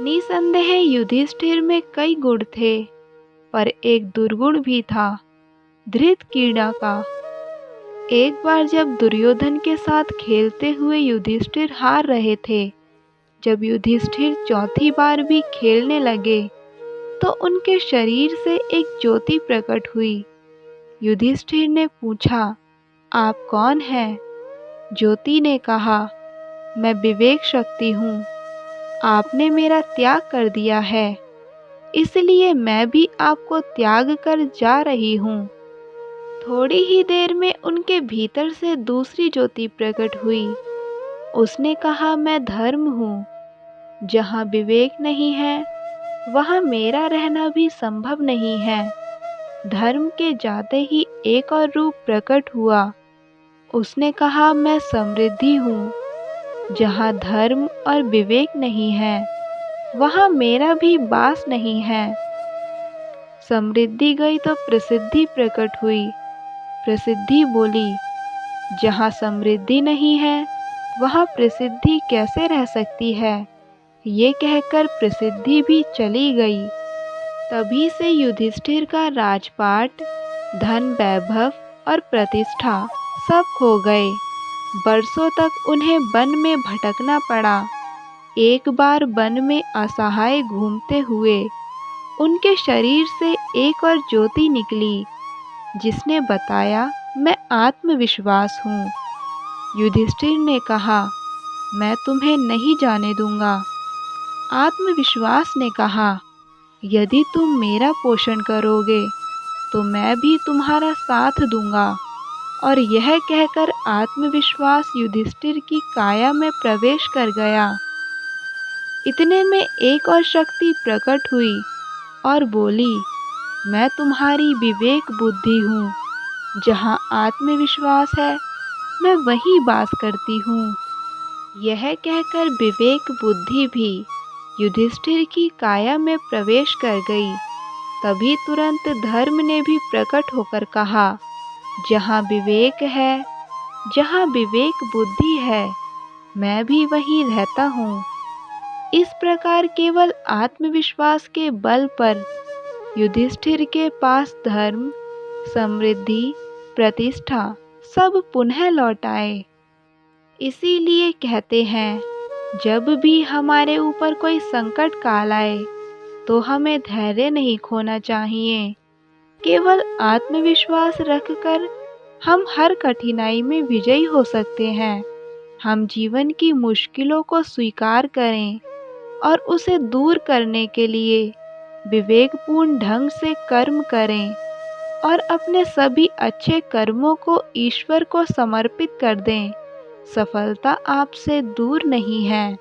निसंदेह युधिष्ठिर में कई गुण थे, पर एक दुर्गुण भी था, धृतकीड़ा का। एक बार जब दुर्योधन के साथ खेलते हुए युधिष्ठिर हार रहे थे, जब युधिष्ठिर चौथी बार भी खेलने लगे तो उनके शरीर से एक ज्योति प्रकट हुई। युधिष्ठिर ने पूछा, आप कौन हैं? ज्योति ने कहा, मैं विवेक शक्ति हूँ। आपने मेरा त्याग कर दिया है, इसलिए मैं भी आपको त्याग कर जा रही हूँ। थोड़ी ही देर में उनके भीतर से दूसरी ज्योति प्रकट हुई। उसने कहा, मैं धर्म हूँ। जहाँ विवेक नहीं है, वहाँ मेरा रहना भी संभव नहीं है। धर्म के जाते ही एक और रूप प्रकट हुआ। उसने कहा, मैं समृद्धि हूँ। जहाँ धर्म और विवेक नहीं है, वहाँ मेरा भी वास नहीं है। समृद्धि गई तो प्रसिद्धि प्रकट हुई। प्रसिद्धि बोली, जहाँ समृद्धि नहीं है, वहाँ प्रसिद्धि कैसे रह सकती है? ये कहकर प्रसिद्धि भी चली गई। तभी से युधिष्ठिर का राजपाट, धन, वैभव और प्रतिष्ठा सब खो गए। बरसों तक उन्हें वन में भटकना पड़ा। एक बार वन में असहाय घूमते हुए उनके शरीर से एक और ज्योति निकली, जिसने बताया, मैं आत्मविश्वास हूँ। युधिष्ठिर ने कहा, मैं तुम्हें नहीं जाने दूंगा। आत्मविश्वास ने कहा, यदि तुम मेरा पोषण करोगे तो मैं भी तुम्हारा साथ दूंगा। और यह कहकर आत्मविश्वास युधिष्ठिर की काया में प्रवेश कर गया। इतने में एक और शक्ति प्रकट हुई और बोली, मैं तुम्हारी विवेक बुद्धि हूँ। जहाँ आत्मविश्वास है, मैं वहीं वास करती हूँ। यह कहकर विवेक बुद्धि भी युधिष्ठिर की काया में प्रवेश कर गई। तभी तुरंत धर्म ने भी प्रकट होकर कहा, जहाँ विवेक है, जहाँ विवेक बुद्धि है, मैं भी वहीं रहता हूँ। इस प्रकार केवल आत्मविश्वास के बल पर युधिष्ठिर के पास धर्म, समृद्धि, प्रतिष्ठा सब पुनः लौट आए। इसीलिए कहते हैं, जब भी हमारे ऊपर कोई संकट काल आए तो हमें धैर्य नहीं खोना चाहिए। केवल आत्मविश्वास रखकर हम हर कठिनाई में विजयी हो सकते हैं। हम जीवन की मुश्किलों को स्वीकार करें और उसे दूर करने के लिए विवेकपूर्ण ढंग से कर्म करें और अपने सभी अच्छे कर्मों को ईश्वर को समर्पित कर दें। सफलता आपसे दूर नहीं है।